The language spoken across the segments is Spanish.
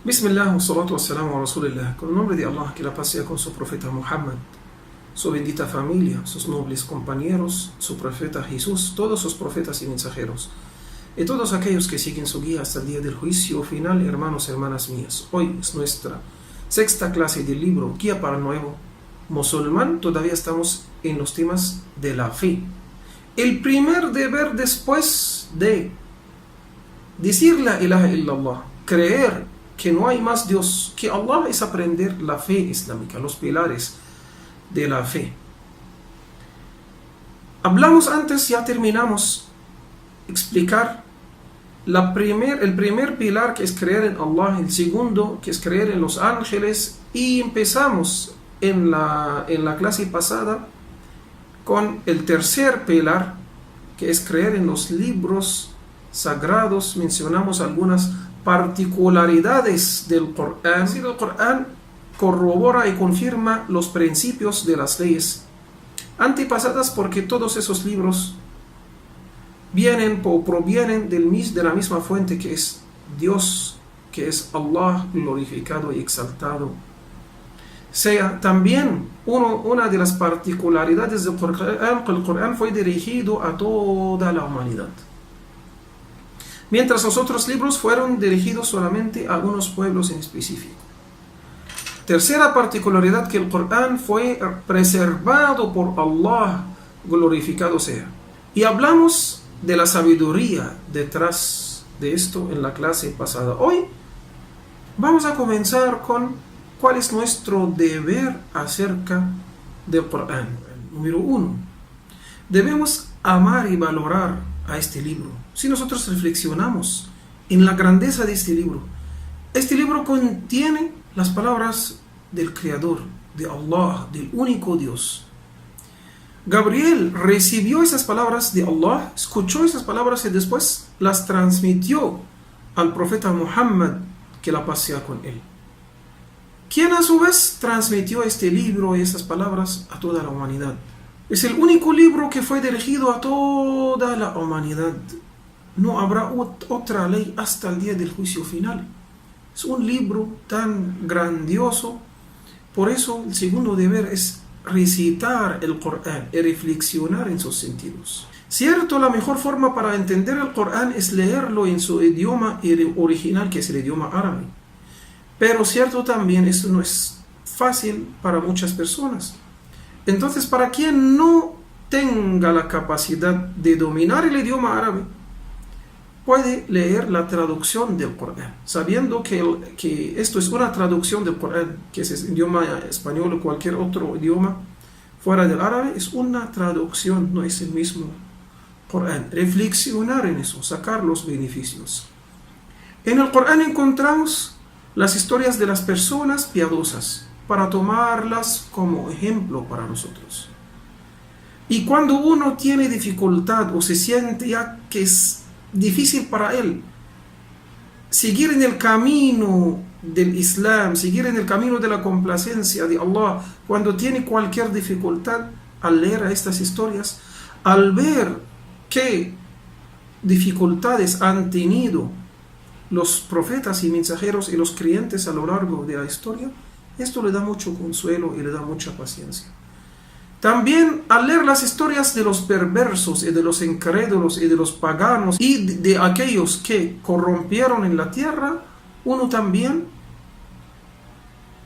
Bismillah, wassalatu wassalamu a Rasulillah. Con el nombre de Allah, que la paz sea con su profeta Muhammad, su bendita familia, sus nobles compañeros, su profeta Jesús, todos sus profetas y mensajeros, y todos aquellos que siguen su guía hasta el día del juicio final, hermanos y hermanas mías. Hoy es nuestra sexta clase del libro Guía para el Nuevo Musulmán. Todavía estamos en los temas de la fe. El primer deber después de decir la ilaha illallah, creer que no hay más Dios que Allah, es aprender la fe islámica, los pilares de la fe. Hablamos antes, ya terminamos explicar el primer pilar, que es creer en Allah, el segundo, que es creer en los ángeles, y empezamos en la clase pasada con el tercer pilar, que es creer en los libros sagrados. Mencionamos algunas particularidades del Corán. El Corán corrobora y confirma los principios de las leyes antepasadas, porque todos esos libros vienen o provienen de la misma fuente, que es Dios, que es Allah glorificado y exaltado. También una de las particularidades del Corán, que el Corán fue dirigido a toda la humanidad, mientras los otros libros fueron dirigidos solamente a unos pueblos en específico. Tercera particularidad, que el Corán fue preservado por Allah, glorificado sea. Y hablamos de la sabiduría detrás de esto en la clase pasada. Hoy vamos a comenzar con cuál es nuestro deber acerca del Corán. Número 1. Debemos amar y valorar a este libro. Si nosotros reflexionamos en la grandeza de este libro contiene las palabras del Creador, de Allah, del único Dios. Gabriel recibió esas palabras de Allah, escuchó esas palabras y después las transmitió al profeta Muhammad, que la paz sea con él, quien a su vez transmitió este libro y esas palabras a toda la humanidad. Es el único libro que fue dirigido a toda la humanidad. No habrá otra ley hasta el día del juicio final. Es un libro tan grandioso. Por eso el segundo deber es recitar el Corán y reflexionar en sus sentidos. Cierto, la mejor forma para entender el Corán es leerlo en su idioma original, que es el idioma árabe. Pero cierto también, esto no es fácil para muchas personas. Entonces, para quien no tenga la capacidad de dominar el idioma árabe, puede leer la traducción del Corán, sabiendo que esto es una traducción del Corán, que es el idioma español o cualquier otro idioma fuera del árabe, es una traducción, no es el mismo Corán. Reflexionar en eso, sacar los beneficios. En el Corán encontramos las historias de las personas piadosas, para tomarlas como ejemplo para nosotros. Y cuando uno tiene dificultad o se siente ya que es difícil para él seguir en el camino del Islam, seguir en el camino de la complacencia de Allah, cuando tiene cualquier dificultad, al leer estas historias, al ver qué dificultades han tenido los profetas y mensajeros y los creyentes a lo largo de la historia, esto le da mucho consuelo y le da mucha paciencia. También al leer las historias de los perversos y de los incrédulos y de los paganos y de aquellos que corrompieron en la tierra, uno también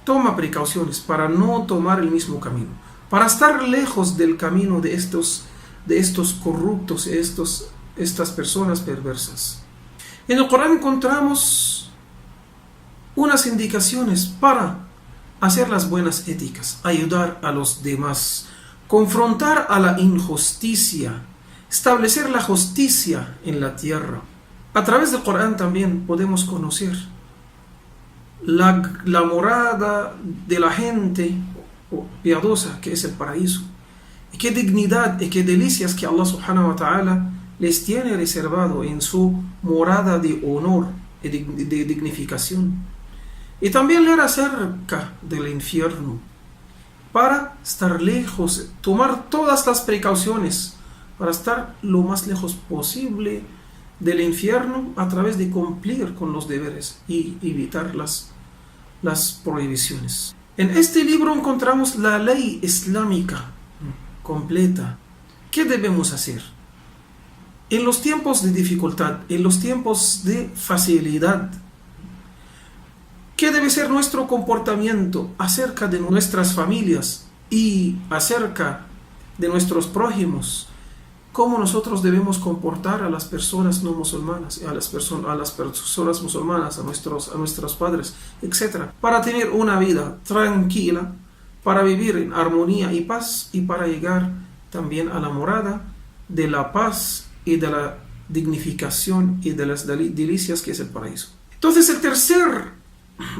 toma precauciones para no tomar el mismo camino, para estar lejos del camino de estos corruptos y estas personas perversas. En el Corán encontramos unas indicaciones para hacer las buenas éticas, ayudar a los demás, confrontar a la injusticia, establecer la justicia en la tierra. A través del Corán también podemos conocer la morada de la gente piadosa, que es el paraíso, y qué dignidad y qué delicias que Allah subhanahu wa ta'ala les tiene reservado en su morada de honor y de dignificación. Y también leer acerca del infierno, para estar lejos, tomar todas las precauciones, para estar lo más lejos posible del infierno a través de cumplir con los deberes y evitar las prohibiciones. En este libro encontramos la ley islámica completa. ¿Qué debemos hacer? En los tiempos de dificultad, en los tiempos de facilidad, ¿qué debe ser nuestro comportamiento acerca de nuestras familias y acerca de nuestros prójimos? ¿Cómo nosotros debemos comportar a las personas no musulmanas, a las personas musulmanas, a nuestros padres, etcétera, para tener una vida tranquila, para vivir en armonía y paz y para llegar también a la morada de la paz y de la dignificación y de las delicias que es el paraíso? Entonces, el tercer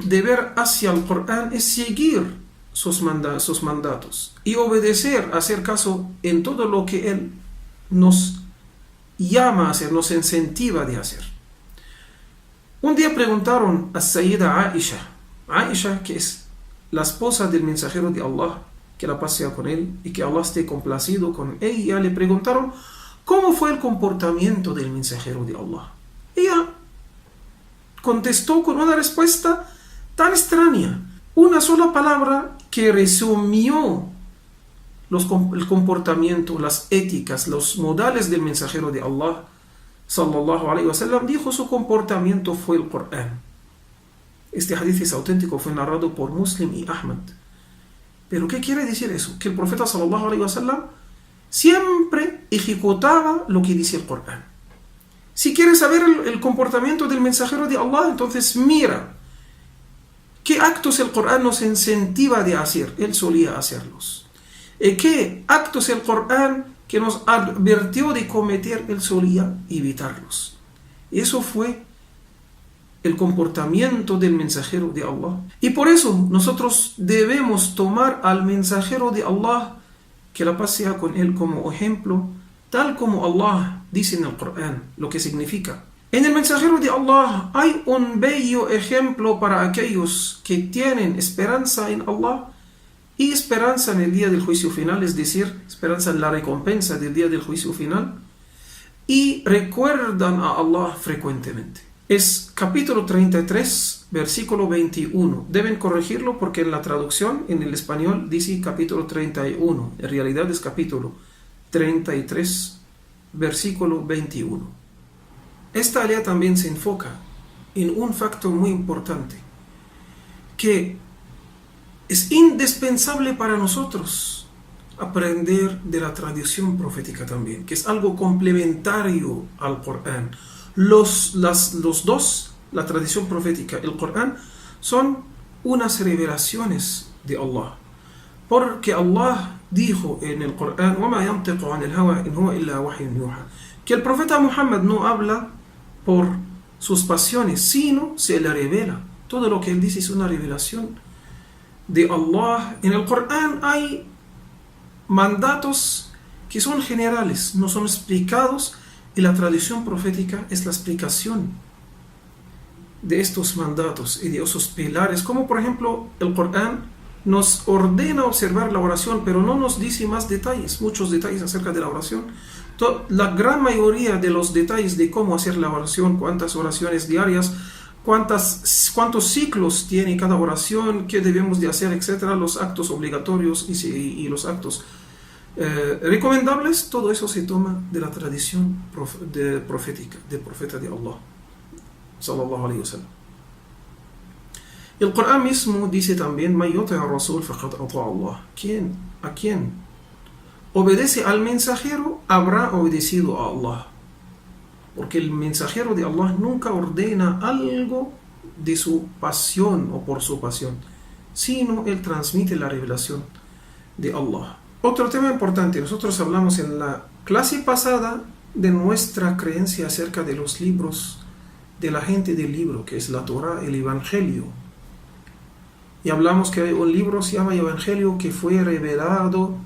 deber hacia el Corán es seguir sus mandatos y obedecer, hacer caso en todo lo que él nos llama a hacer, nos incentiva de hacer. Un día preguntaron a Sayyida Aisha, que es la esposa del mensajero de Allah, que la paz sea con él y que Allah esté complacido con ella, le preguntaron cómo fue el comportamiento del mensajero de Allah. Ella contestó con una respuesta tan extraña, una sola palabra que resumió el comportamiento, las éticas, los modales del mensajero de Allah, sallallahu alayhi wa sallam. Dijo: su comportamiento fue el Corán. Este hadith es auténtico, fue narrado por Muslim y Ahmad. ¿Pero qué quiere decir eso? Que el profeta sallallahu alayhi wa sallam siempre ejecutaba lo que dice el Corán. Si quieres saber el comportamiento del mensajero de Allah, entonces mira qué actos el Corán nos incentiva de hacer. Él solía hacerlos. ¿Qué actos el Corán que nos advirtió de cometer, él solía evitarlos? Eso fue el comportamiento del mensajero de Allah. Y por eso nosotros debemos tomar al mensajero de Allah, que la paz sea con él, como ejemplo, tal como Allah dice en el Corán, lo que significa. En el mensajero de Allah hay un bello ejemplo para aquellos que tienen esperanza en Allah y esperanza en el día del juicio final, es decir, esperanza en la recompensa del día del juicio final, y recuerdan a Allah frecuentemente. Es capítulo 33, versículo 21. Deben corregirlo porque en la traducción, en el español, dice capítulo 31. En realidad es capítulo 33, versículo 21. Esta alea también se enfoca en un factor muy importante, que es indispensable para nosotros aprender de la tradición profética también, que es algo complementario al Corán. Los dos, la tradición profética y el Corán, son unas revelaciones de Allah. Porque Allah dijo en el Corán: وَمَا يَنْطِقُ عَنِ الْهَوَىٰ إِنْ هُوَ إِلَّا وَحْيٌ يُوحَىٰ, que el profeta Muhammad no habla por sus pasiones, sino se le revela. Todo lo que él dice es una revelación de Allah. En el Corán hay mandatos que son generales, no son explicados, y la tradición profética es la explicación de estos mandatos y de esos pilares. Como por ejemplo, el Corán nos ordena observar la oración, pero no nos dice más detalles, muchos detalles acerca de la oración. La gran mayoría de los detalles de cómo hacer la oración, cuántas oraciones diarias, cuántos ciclos tiene cada oración, qué debemos de hacer, etcétera, los actos obligatorios y los actos recomendables, todo eso se toma de la tradición profética, del profeta de Allah, sallallahu alayhi wa sallam. El Corán mismo dice también: "Man yuti' ar-rasul faqad ata' Allah", a quien obedece al mensajero habrá obedecido a Allah. Porque el mensajero de Allah nunca ordena algo de su pasión o por su pasión, sino él transmite la revelación de Allah. Otro tema importante: nosotros hablamos en la clase pasada de nuestra creencia acerca de los libros, de la gente del libro, que es la Torah, el Evangelio. Y hablamos que hay un libro, se llama Evangelio, que fue revelado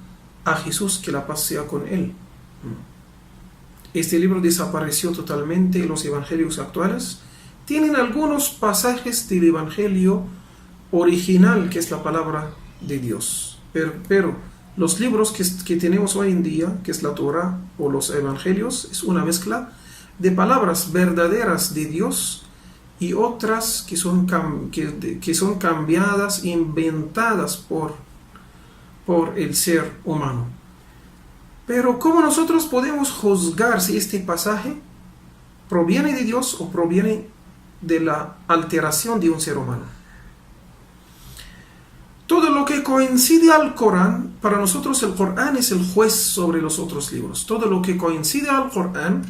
a Jesús, que la paz sea con él. Este libro desapareció totalmente. Los evangelios actuales tienen algunos pasajes del evangelio original, que es la palabra de Dios, pero los libros que tenemos hoy en día, que es la Torah o los evangelios, es una mezcla de palabras verdaderas de Dios y otras que son cambiadas, inventadas por el ser humano. Pero ¿cómo nosotros podemos juzgar si este pasaje proviene de Dios o proviene de la alteración de un ser humano? Todo lo que coincide al Corán, para nosotros el Corán es el juez sobre los otros libros. Todo lo que coincide al Corán,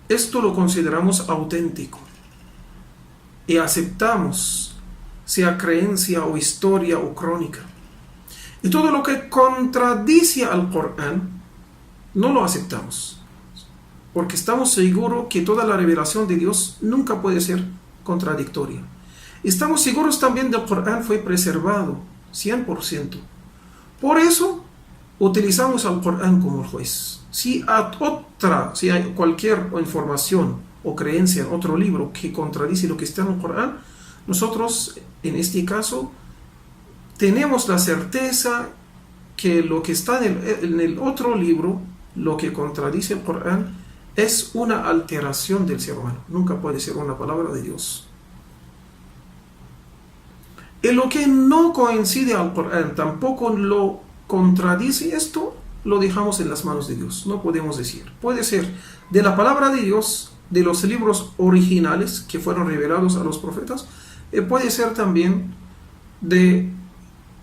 esto lo consideramos auténtico y aceptamos, sea creencia o historia o crónica. Y todo lo que contradice al Corán, no lo aceptamos, porque estamos seguros que toda la revelación de Dios nunca puede ser contradictoria. Estamos seguros también del Corán fue preservado 100%. Por eso utilizamos al Corán como el juez. Si hay cualquier información o creencia en otro libro que contradice lo que está en el Corán, nosotros en este caso tenemos la certeza que lo que está en el otro libro, lo que contradice el Corán, es una alteración del ser humano. Nunca puede ser una palabra de Dios. Y lo que no coincide al Corán, tampoco lo contradice, esto lo dejamos en las manos de Dios. No podemos decir. Puede ser de la palabra de Dios, de los libros originales que fueron revelados a los profetas, puede ser también de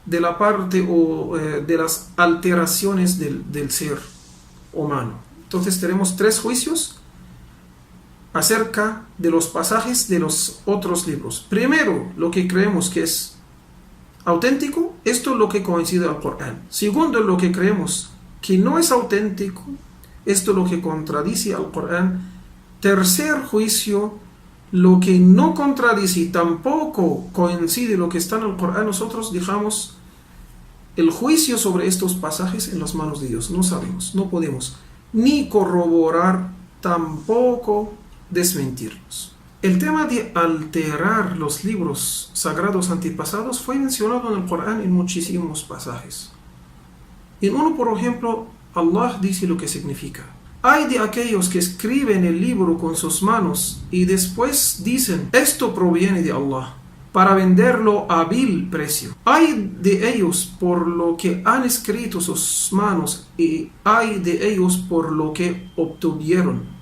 la parte o de las alteraciones del ser humano. Entonces tenemos 3 juicios acerca de los pasajes de los otros libros. Primero, lo que creemos que es auténtico, esto es lo que coincide al Corán. Segundo, lo que creemos que no es auténtico, esto es lo que contradice al Corán. Tercer juicio, lo que no contradice y tampoco coincide lo que está en el Corán, nosotros dejamos el juicio sobre estos pasajes en las manos de Dios. No sabemos, no podemos ni corroborar, tampoco desmentirlos. El tema de alterar los libros sagrados antepasados fue mencionado en el Corán en muchísimos pasajes. En uno, por ejemplo, Allah dice lo que significa: hay de aquellos que escriben el libro con sus manos y después dicen, esto proviene de Allah, para venderlo a vil precio. Hay de ellos por lo que han escrito sus manos y hay de ellos por lo que obtuvieron.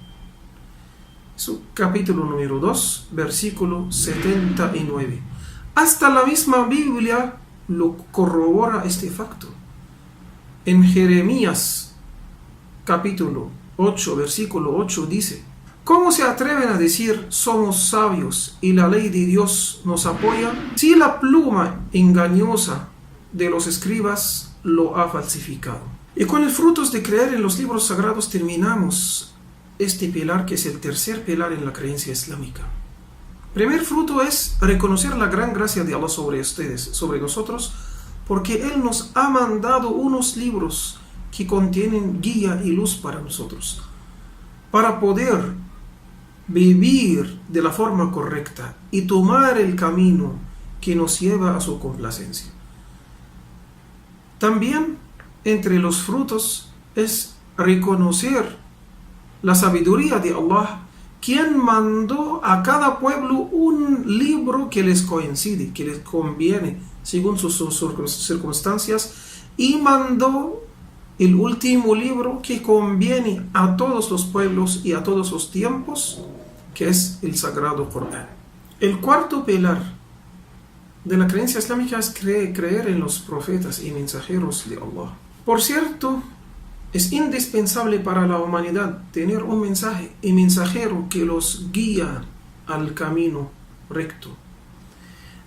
Su capítulo número 2, versículo 79. Hasta la misma Biblia lo corrobora este facto. En Jeremías capítulo 8, versículo 8 dice: ¿cómo se atreven a decir somos sabios y la ley de Dios nos apoya, si la pluma engañosa de los escribas lo ha falsificado? Y con el frutos de creer en los libros sagrados terminamos este pilar, que es el tercer pilar en la creencia islámica. Primer fruto es reconocer la gran gracia de Allah sobre ustedes, sobre nosotros, porque Él nos ha mandado unos libros que contienen guía y luz para nosotros, para poder vivir de la forma correcta y tomar el camino que nos lleva a su complacencia. También entre los frutos es reconocer la sabiduría de Allah, quien mandó a cada pueblo un libro que les coincide, que les conviene según sus circunstancias, y mandó el último libro que conviene a todos los pueblos y a todos los tiempos, que es el Sagrado Corán. El cuarto pilar de la creencia islámica es creer en los profetas y mensajeros de Allah. Por cierto, es indispensable para la humanidad tener un mensaje y mensajero que los guía al camino recto.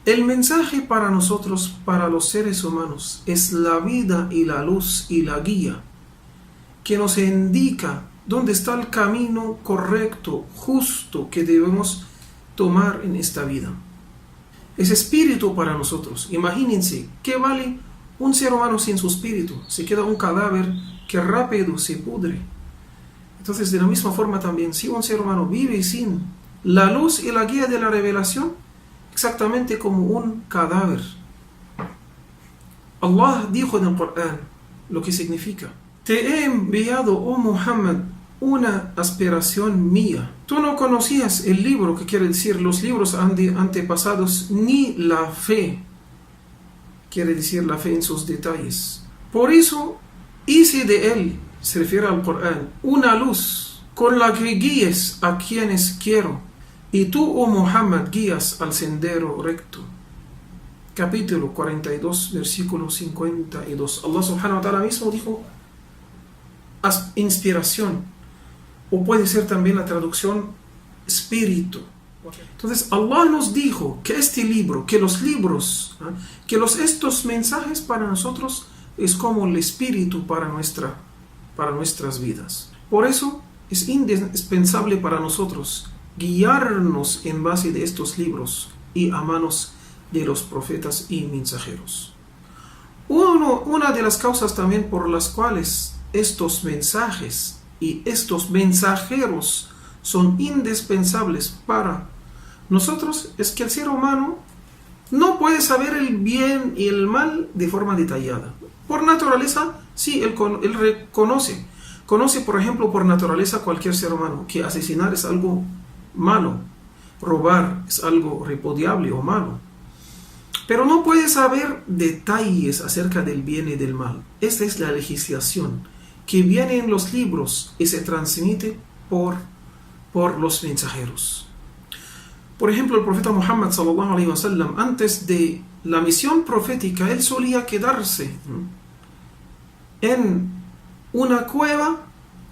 El mensaje para nosotros, para los seres humanos, es la vida y la luz y la guía que nos indica dónde está el camino correcto, justo, que debemos tomar en esta vida. Es espíritu para nosotros. Imagínense, ¿qué vale un ser humano sin su espíritu? Se queda un cadáver que rápido se pudre. Entonces, de la misma forma también, si un ser humano vive sin la luz y la guía de la revelación, exactamente como un cadáver. Allah dijo en el Corán lo que significa: te he enviado, oh Muhammad, una aspiración mía. Tú no conocías el libro, que quiere decir los libros antepasados, ni la fe, quiere decir la fe en sus detalles. Por eso hice de él, se refiere al Corán, una luz con la que guíes a quienes quiero, y tú, oh Muhammad, guías al sendero recto. Capítulo 42, versículo 52. Allah subhanahu wa ta'ala mismo dijo inspiración, o puede ser también la traducción espíritu. Entonces Allah nos dijo que este libro, que los libros, estos mensajes para nosotros es como el espíritu para nuestras vidas. Por eso es indispensable para nosotros guiarnos en base de estos libros y a manos de los profetas y mensajeros. Una de las causas también por las cuales estos mensajes y estos mensajeros son indispensables para nosotros es que el ser humano no puede saber el bien y el mal de forma detallada. Por naturaleza, sí, él conoce, por ejemplo, por naturaleza cualquier ser humano que asesinar es algo malo, robar es algo repudiable o malo, pero no puede saber detalles acerca del bien y del mal. Esta es la legislación que viene en los libros y se transmite por los mensajeros. Por ejemplo, el profeta Muhammad sallallahu alaihi wasallam, antes de la misión profética, él solía quedarse en una cueva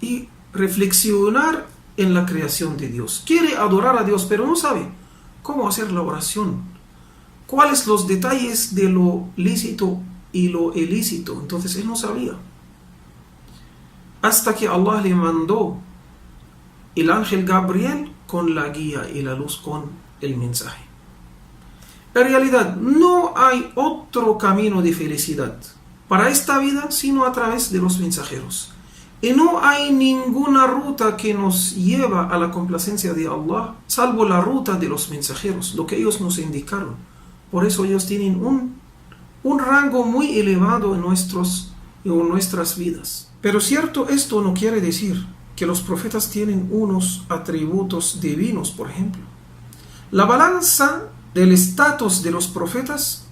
y reflexionar en la creación de Dios. Quiere adorar a Dios, pero no sabe cómo hacer la oración, cuáles los detalles de lo lícito y lo ilícito. Entonces él no sabía. Hasta que Allah le mandó el ángel Gabriel con la guía y la luz, con el mensaje. En realidad no hay otro camino de felicidad para esta vida sino a través de los mensajeros. Y no hay ninguna ruta que nos lleva a la complacencia de Allah salvo la ruta de los mensajeros, lo que ellos nos indicaron. Por eso ellos tienen un rango muy elevado en nuestras vidas. Pero cierto, esto no quiere decir que los profetas tienen unos atributos divinos, por ejemplo. La balanza del estatus de los profetas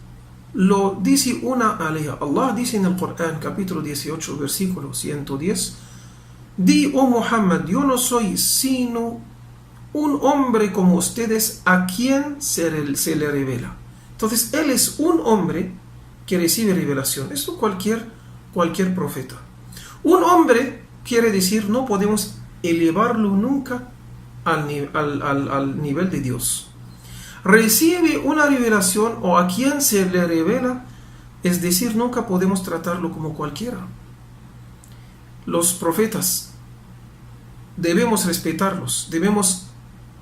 lo dice una alea. Allah dice en el Corán, capítulo 18, versículo 110, di, oh Muhammad, yo no soy sino un hombre como ustedes a quien se le revela. Entonces, él es un hombre que recibe revelación. Esto cualquier profeta. Un hombre quiere decir no podemos elevarlo nunca al nivel de Dios. Recibe una revelación o a quien se le revela, es decir, nunca podemos tratarlo como cualquiera. Los profetas debemos respetarlos, debemos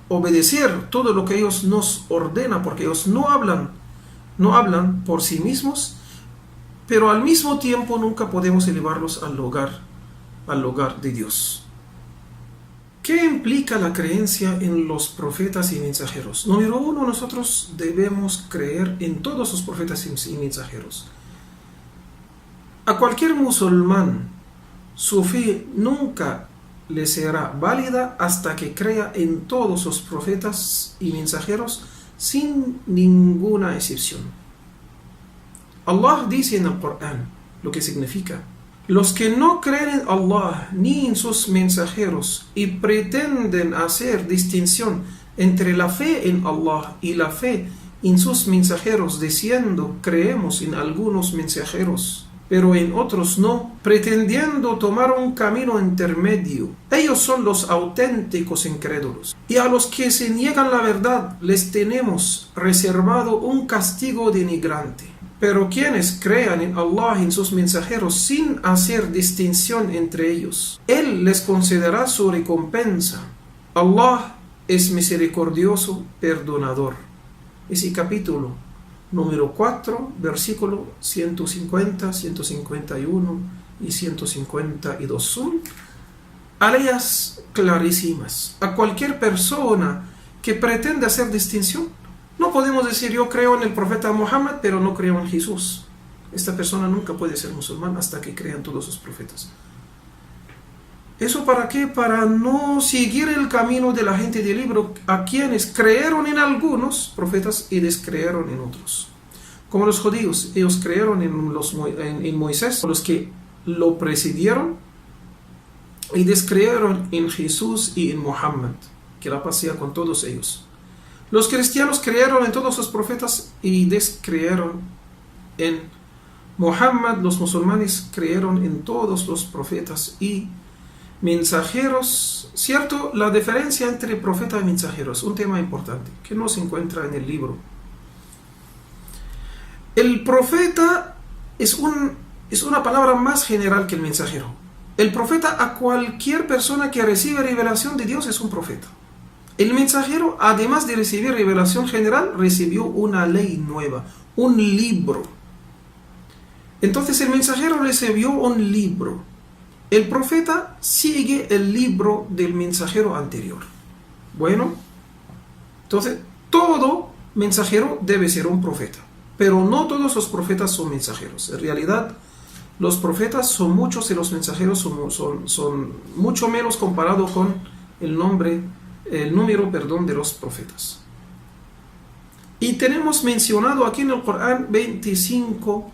obedecer todo lo que ellos nos ordenan, porque ellos no hablan por sí mismos, pero al mismo tiempo nunca podemos elevarlos al hogar de Dios. ¿Qué implica la creencia en los profetas y mensajeros? Número uno, nosotros debemos creer en todos los profetas y mensajeros. A cualquier musulmán, su fe nunca le será válida hasta que crea en todos los profetas y mensajeros sin ninguna excepción. Allah dice en el Corán lo que significa: los que no creen en Allah ni en sus mensajeros y pretenden hacer distinción entre la fe en Allah y la fe en sus mensajeros, diciendo creemos en algunos mensajeros pero en otros no, pretendiendo tomar un camino intermedio, ellos son los auténticos incrédulos. Y a los que se niegan la verdad les tenemos reservado un castigo denigrante. Pero quienes crean en Allah y en sus mensajeros sin hacer distinción entre ellos, Él les concederá su recompensa. Allah es misericordioso, perdonador. Ese capítulo número 4, versículo 150, 151 y 152 son aleyas clarísimas. A cualquier persona que pretende hacer distinción, no podemos decir yo creo en el profeta Muhammad pero no creo en Jesús. Esta persona nunca puede ser musulmán hasta que crean todos los profetas. ¿Eso para qué? Para no seguir el camino de la gente del libro, a quienes creyeron en algunos profetas y descreyeron en otros. Como los judíos, ellos creyeron en Moisés, los que lo precedieron, y descreyeron en Jesús y en Muhammad, que la paz sea con todos ellos. Los cristianos creyeron en todos los profetas y descreyeron en Muhammad. Los musulmanes creyeron en todos los profetas y mensajeros. Cierto, la diferencia entre profeta y mensajero es un tema importante que no se encuentra en el libro. El profeta es una palabra más general que el mensajero. El profeta, a cualquier persona que recibe revelación de Dios, es un profeta. El mensajero, además de recibir revelación general, recibió una ley nueva, un libro. Entonces el mensajero recibió un libro. El profeta sigue el libro del mensajero anterior. Bueno, entonces todo mensajero debe ser un profeta, pero no todos los profetas son mensajeros. En realidad, los profetas son muchos y los mensajeros son mucho menos comparado con el número de los profetas. Y tenemos mencionado aquí en el Corán 25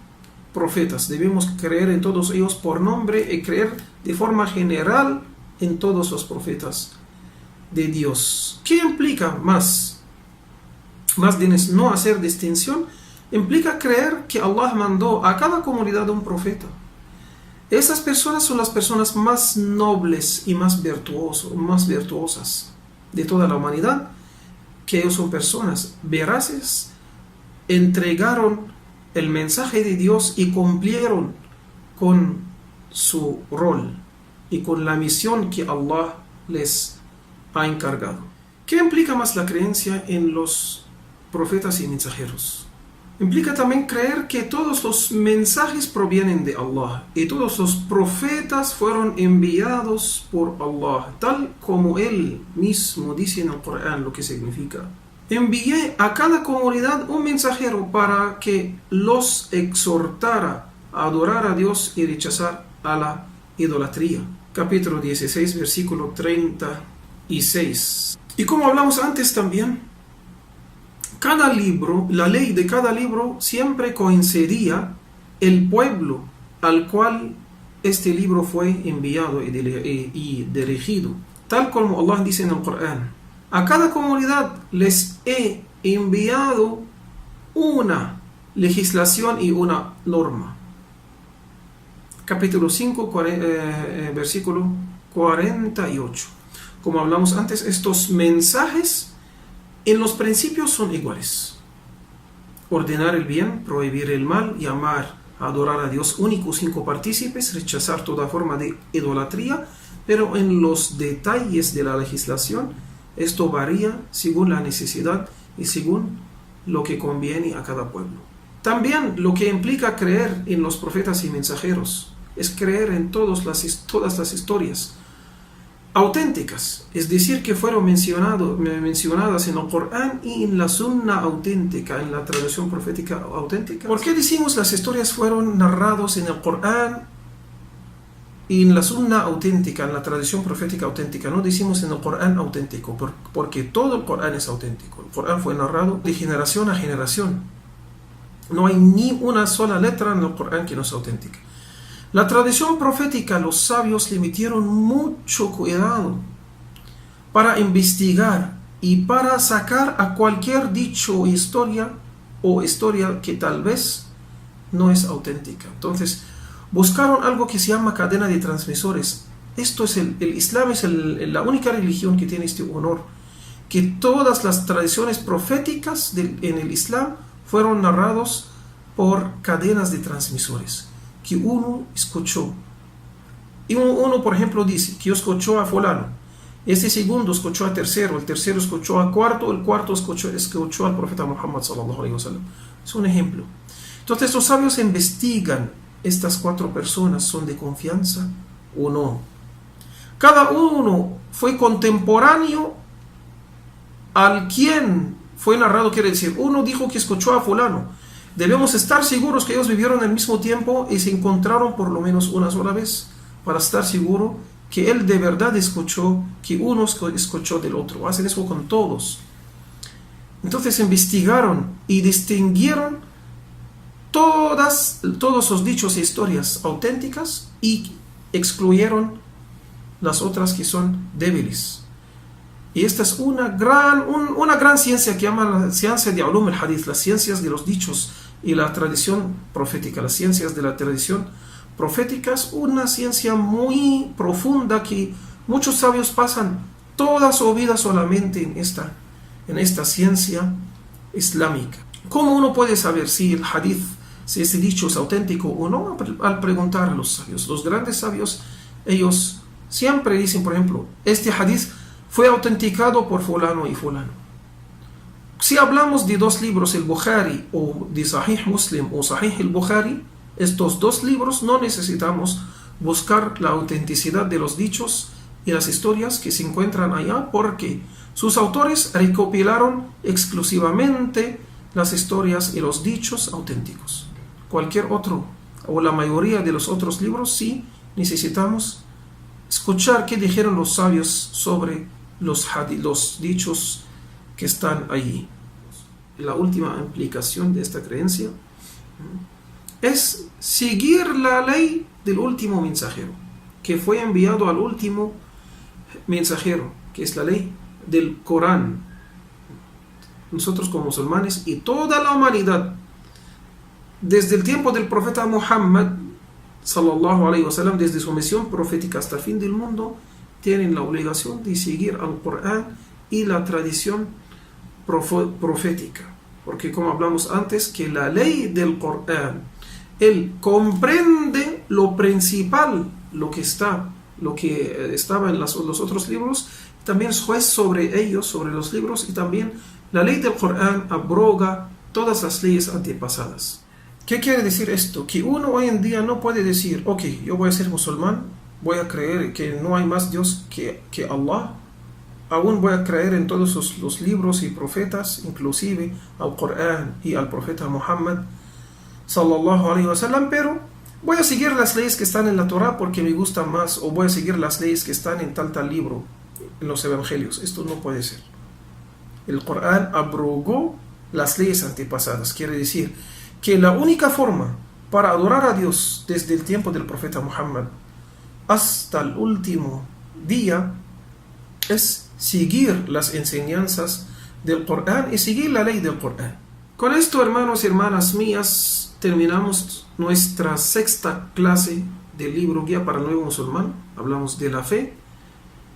profetas. Debemos creer en todos ellos por nombre y creer de forma general en todos los profetas de Dios. ¿Qué implica más de no hacer distinción? Implica creer que Allah mandó a cada comunidad un profeta. Esas personas son las personas más nobles y más virtuosas de toda la humanidad, que ellos son personas veraces, entregaron el mensaje de Dios y cumplieron con su rol y con la misión que Allah les ha encargado. ¿Qué implica más la creencia en los profetas y mensajeros? Implica también creer que todos los mensajes provienen de Allah y todos los profetas fueron enviados por Allah, tal como Él mismo dice en el Corán lo que significa. Envié a cada comunidad un mensajero para que los exhortara a adorar a Dios y rechazar a la idolatría. Capítulo 16, versículo 36. Y como hablamos antes también, cada libro, la ley de cada libro siempre coincidía el pueblo al cual este libro fue enviado y dirigido. Tal como Allah dice en el Corán: a cada comunidad les he enviado una legislación y una norma. Capítulo 5, versículo 48. Como hablamos antes, estos mensajes en los principios son iguales: ordenar el bien, prohibir el mal y amar, adorar a Dios único sin copartícipes, rechazar toda forma de idolatría. Pero en los detalles de la legislación esto varía según la necesidad y según lo que conviene a cada pueblo. También lo que implica creer en los profetas y mensajeros es creer en todas las historias auténticas, es decir, que fueron mencionadas en el Corán y en la Sunna auténtica, en la tradición profética auténtica. ¿Por qué decimos las historias fueron narradas en el Corán y en la Sunna auténtica, en la tradición profética auténtica? No decimos en el Corán auténtico, porque todo el Corán es auténtico. El Corán fue narrado de generación a generación. No hay ni una sola letra en el Corán que no es auténtica. La tradición profética, los sabios le metieron mucho cuidado para investigar y para sacar a cualquier dicho o historia que tal vez no es auténtica. Entonces, buscaron algo que se llama cadena de transmisores. Esto es el Islam es la única religión que tiene este honor, que todas las tradiciones proféticas en el Islam fueron narrados por cadenas de transmisores que uno escuchó. Y uno, por ejemplo, dice que yo escuchó a fulano, este segundo escuchó a tercero, el tercero escuchó a cuarto, el cuarto escuchó al profeta Muhammad sallallahu alaihi wasallam. Es un ejemplo. Entonces los sabios investigan, estas 4 personas son de confianza o no. Cada uno fue contemporáneo al quien fue narrado, quiere decir, uno dijo que escuchó a fulano. Debemos estar seguros que ellos vivieron al mismo tiempo y se encontraron por lo menos una sola vez, para estar seguro que él de verdad escuchó, que uno escuchó del otro. Hacen eso con todos. Entonces investigaron y distinguieron todos los dichos e historias auténticas y excluyeron las otras que son débiles. Y esta es una gran ciencia que llaman la ciencia de Ulum al-Hadith, las ciencias de los dichos y la tradición profética. Las ciencias de la tradición profética es una ciencia muy profunda que muchos sabios pasan toda su vida solamente en esta ciencia islámica. ¿Cómo uno puede saber si el hadith, si ese dicho es auténtico o no? Al preguntar a los sabios. Los grandes sabios, ellos siempre dicen, por ejemplo, este hadith fue autenticado por fulano y fulano. Si hablamos de dos libros, el Bukhari o de Sahih Muslim o Sahih el Bukhari, estos dos libros no necesitamos buscar la autenticidad de los dichos y las historias que se encuentran allá, porque sus autores recopilaron exclusivamente las historias y los dichos auténticos. Cualquier otro o la mayoría de los otros libros sí necesitamos escuchar qué dijeron los sabios sobre los dichos que están allí. La última implicación de esta creencia es seguir la ley del último mensajero, que fue enviado al último mensajero, que es la ley del Corán. Nosotros como musulmanes y toda la humanidad, desde el tiempo del profeta Muhammad sallallahu alaihi wasallam, desde su misión profética hasta el fin del mundo, tienen la obligación de seguir al Corán y la tradición profética, porque como hablamos antes, que la ley del Corán, él comprende lo principal, lo que estaba en los otros libros, también es juez sobre ellos, sobre los libros, y también la ley del Corán abroga todas las leyes antepasadas. ¿Qué quiere decir esto? Que uno hoy en día no puede decir, ok, yo voy a ser musulmán, voy a creer que no hay más Dios que Allah, aún voy a creer en todos los libros y profetas, inclusive al Corán y al profeta Muhammad sallallahu alaihi wasallam, pero voy a seguir las leyes que están en la Torah porque me gustan más, o voy a seguir las leyes que están en tal libro, en los evangelios. Esto no puede ser. El Corán abrogó las leyes antepasadas. Quiere decir que la única forma para adorar a Dios desde el tiempo del profeta Muhammad hasta el último día es seguir las enseñanzas del Corán y seguir la ley del Corán. Con esto, hermanos y hermanas mías, terminamos nuestra sexta clase del libro Guía para el Nuevo Musulmán. Hablamos de la fe.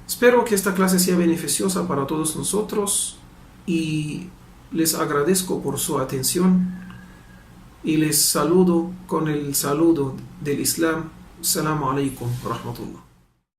Espero que esta clase sea beneficiosa para todos nosotros y les agradezco por su atención y les saludo con el saludo del Islam. Assalamu alaikum wa rahmatullah.